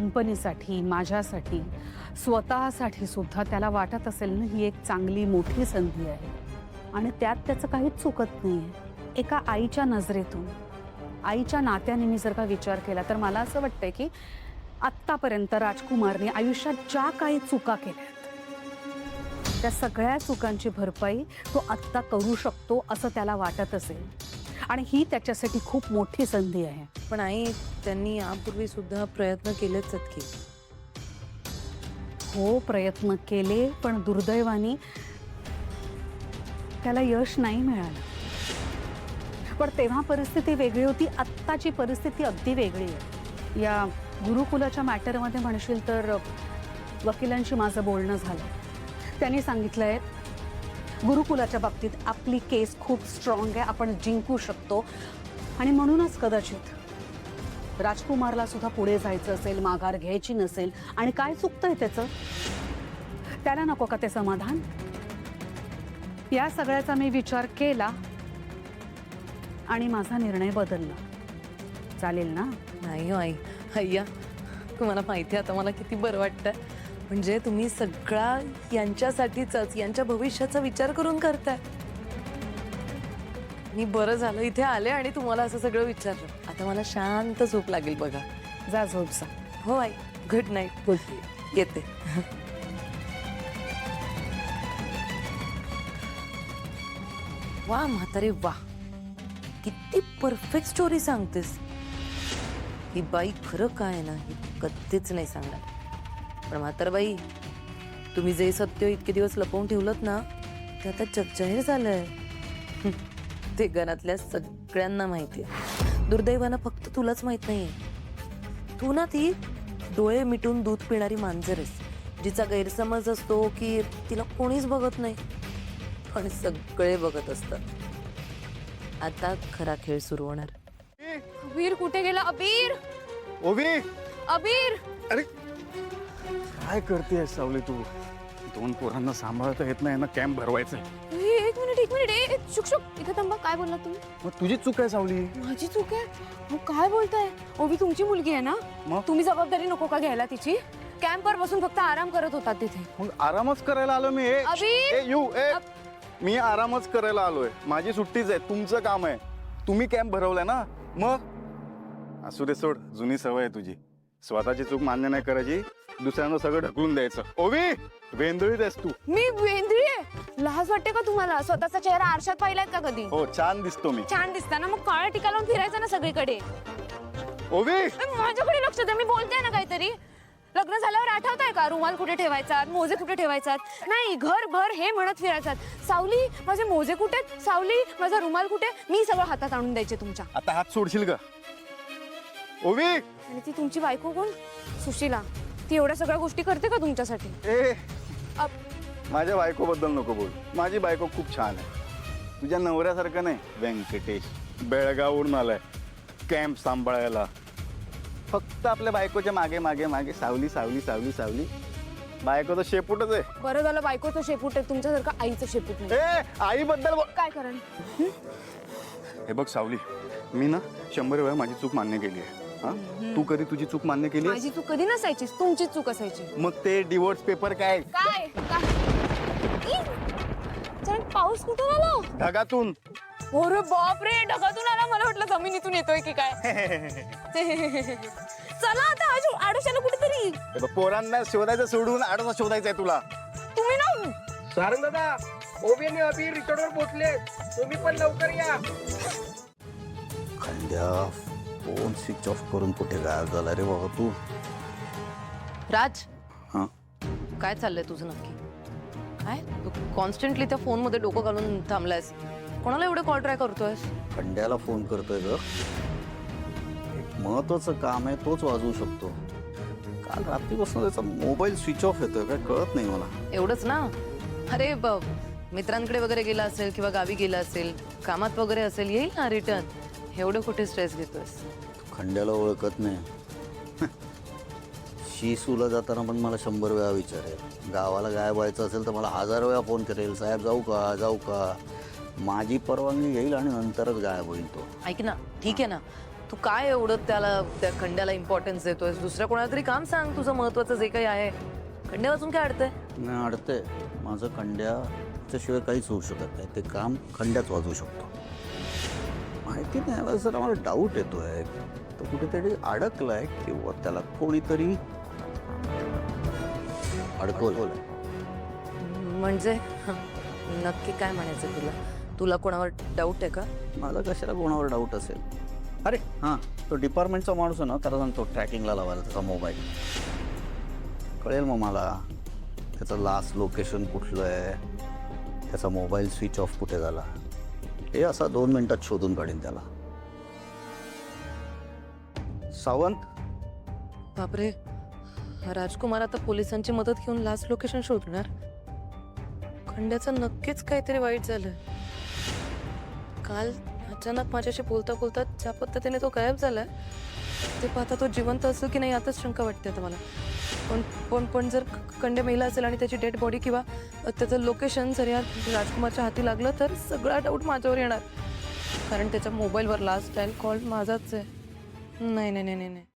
कंपनीसाठी, माझ्यासाठी, स्वतःसाठी सुद्धा त्याला वाटत असेल ना ही एक चांगली मोठी संधी आहे आणि त्यात त्याचं काहीच चुकत नाहीये. एका आईच्या नजरेतून, आईच्या नात्याने मी जर का विचार केला तर मला असं वाटतंय की आत्तापर्यंत राजकुमारने आयुष्यात ज्या काही चुका केल्यात त्या सगळ्या चुकांची भरपाई तो आत्ता करू शकतो असं त्याला वाटत असेल आणि ही त्याच्यासाठी खूप मोठी संधी आहे. पण आई, त्यांनी यापूर्वी सुद्धा प्रयत्न केलेच आहेत की. हो, प्रयत्न केले पण दुर्दैवाने त्याला यश नाही मिळालं. पण तेव्हा परिस्थिती वेगळी होती, आत्ताची परिस्थिती अगदी वेगळी आहे. या गुरुकुलाच्या मॅटरमध्ये म्हणशील तर वकिलांशी माझं बोलणं झालं. त्यांनी सांगितलंय गुरुकुलाच्या बाबतीत आपली केस खूप स्ट्रॉंग आहे, आपण जिंकू शकतो आणि म्हणूनच कदाचित राजकुमारला सुद्धा पुढे जायचं असेल, माघार घ्यायची नसेल आणि काय चुकतंय त्याचं, त्याला नको का ते समाधान. या सगळ्याचा मी विचार केला आणि माझा निर्णय बदलला. चालेल ना? नाही हो आई, अय्या तुम्हाला माहिती आहे आता मला किती बरं वाटतं. म्हणजे तुम्ही सगळा यांच्यासाठीच, यांच्या भविष्याचा विचार करून करताय. मी बरं झालं इथे आले आणि तुम्हाला असं सगळं विचारलं. आता मला शांत झोप लागेल बघा. जा झोप जा. हो आई, गुड नाईट. गुड. येते. वा म्हातारे वा, किती परफेक्ट स्टोरी सांगतेस. ही बाई खरं काय ना ही कधीच नाही सांगणार. पण म्हातारबाई, तुम्ही जे सत्य इतके दिवस लपवून ठेवलत ना ते आता जगजाहीर झालंय. ते घरातल्या सगळ्यांना माहितीये. दुर्दैवानं फक्त तुलाच माहित नाहीये. तू ना ती डोळे मिटून दूध पिणारी मांजर आहेस, जिचा गैरसमज असतो की तिला कोणीच बघत नाही पण सगळे बघत असतात. आता खरा खेळ सुरू होणार. अबीर कुठे गेला? अबीर, ओवी, अबीर. अरे काय करते सावली तू? दोन पोरांना सांभाळता येत नाही ना, कॅम्प भरवायचं. एक मिनिट. शुक शुक, इथे थांबा. काय बोलला तुम्ही? मग तुझी चूक आहे सावली. माझी चूक आहे? मग काय बोलताय? ओबी तुमची मुलगी आहे ना, मग तुम्ही जबाबदारी नको का घ्यायला तिची? कॅम्पवर बसून फक्त आराम करत होतात तिथे. मग आरामच करायला आलो मी. अबीर! मी आरामच करायला आलोय. माझी सुट्टीच आहे, तुमचं काम आहे. तुम्ही कॅम्प भरवलाय ना, मग असू दे, सोड. जुनी सवय आहे तुझी. स्वतःची चूक मान्य नाही करायची, दुसऱ्यांना सगळं ढकलून द्यायचं. ओवी, वेंदळीत आहेस तू. मी वेंद्री आहे? लाज वाटते का तुम्हाला? स्वतःचा चेहरा आरशात पाहिलात का कधी? हो, छान दिसतो मी. छान दिसताना मग काळा टिका लावून फिरायचं ना सगळीकडे. ओवी, माझ्याकडे लक्ष द्या, मी बोलते ना काहीतरी. लग्न झाल्यावर आठवतंय का रुमाल कुठे ठेवायचा, मोजे कुठे ठेवायचा? नाही, घर भर हे म्हणत फिरायचा. सावली, माझे मोजे कुठे? सावली, माझा रुमाल कुठे? मी सगळं हातात आणून द्यायचे तुमच्या. आता हात सोडशील का? ओवी, आणि ती तुमची बायको कोण? सुशीला. ती एवढ्या सगळ्या गोष्टी करते का तुमच्यासाठी? ए अप- माझ्या बायको बद्दल नको बोल. माझी बायको खूप छान आहे. तुझ्या नवऱ्यासारखं नाही. व्यंकटेश बेळगाववरून आलाय कॅम्प सांभाळायला. फक्त आपल्या बायकोच्या मागे मागे मागे सावली सावली सावली सावली. बायकोचं शेपूटच आहे. बरं झालं बायकोचं शेपूट आहे, तुमच्यासारखं आईचं शेपूट नाही. ए आई बद्दल बोल. काय कारण? हे बघ सावली, मी ना 100 वेळा माझी चूक मान्य केली आहे. हा, तू कधी तुझी चूक मान्य केली? माझी चूक कधी नसायची, तुमची चूक असायची. मग ते डिवोर्स पेपर काय? काय पाऊस कुठून आला? ढगातून. अरे बापरे, ढगातून आला. मला वाटलं जमिनीतून येतोय की काय. चला आता आडोशाला कुठेतरी. हे बघ, पोरांना शोधायचं सोडून आडोसा शोधायचा आहे तुला. तुम्ही ना सारंग दादा, ओबी आणि अबीर रिटर्नवर पोहोचले. तुम्ही पण लवकर या. खंड्या फोन स्विच ऑफ करून कुठे गायब झाला रे बाबा तू? राज, हा, काय चाललंय तुझं नक्की? काय तू कॉन्स्टंटली त्या फोन मध्ये डोकं घालून थांबलायस? कोणाला एवढे कॉल ट्राय करतोयस? खंड्याला फोन करतोय ग. एक महत्वाचं काम आहे, तोच वाजवू शकतो. काल रात्रीपासून त्याचा मोबाईल स्विच ऑफ येतोय, काय कळत नाही मला. एवढंच ना? अरे मित्रांकडे वगैरे गेला असेल किंवा गावी गेला असेल, कामात वगैरे असेल, येईल ना रिटर्न. एवढं कुठे स्ट्रेस घेतोयस? खंड्याला ओळखत नाही. शिसूला जाताना पण मला 100 वेळा विचारेल. गावाला गायब व्हायचं असेल तर मला 1000 वेळा फोन करेल, साहेब जाऊ का जाऊ का. माझी परवानगी घेईल आणि नंतरच गायब होईल तो. ऐक ना, ठीक आहे ना, तू काय एवढं त्या खंड्याला इम्पॉर्टन्स देतोय? दुसऱ्या कोणाला तरी काम सांग तुझं महत्वाचं जे काही आहे. खंड्या वाचून काय अडतंय? नाही अडतंय. माझं खंड्याच्याशिवाय काहीच होऊ शकत नाही. ते काम खंड्याच वाजवू शकतो. माहिती नाही, मला जरा मला डाऊट येतोय. तो कुठेतरी अडकलाय किंवा त्याला कोणीतरी अडकवलंय. म्हणजे नक्की काय म्हणायचं तुला? तुला कोणावर डाऊट आहे का? माझा कशाला कोणावर डाऊट असेल? अरे हां, तो डिपार्टमेंटचा माणूस आहे ना, त्याला सांगतो ट्रॅकिंगला लावायला त्याचा मोबाईल. कळेल मग मला त्याचं लास्ट लोकेशन कुठलं आहे, त्याचा मोबाईल स्विच ऑफ कुठे झाला, हे असा 2 मिनिटात शोधून काढीन त्याला. सावंत, बापरे, राजकुमार आता पोलिसांची मदत घेऊन लास्ट लोकेशन शोधणार. खंड्याचं नक्कीच काहीतरी वाईट झालं. काल अचानक माझ्याशी बोलता बोलता ज्या पद्धतीने तो गायब झालाय ते पाहता तो जिवंत असेल की नाही यातच शंका वाटते आता मला. पण जर खंड्या मेला असेल आणि त्याची डेड बॉडी किंवा त्याचं लोकेशन जर या राजकुमारच्या हाती लागलं तर सगळा डाऊट माझ्यावर येणार, कारण त्याच्या मोबाईलवर लास्ट डायल कॉल माझाच आहे. नाही नाही नाही नाही नाही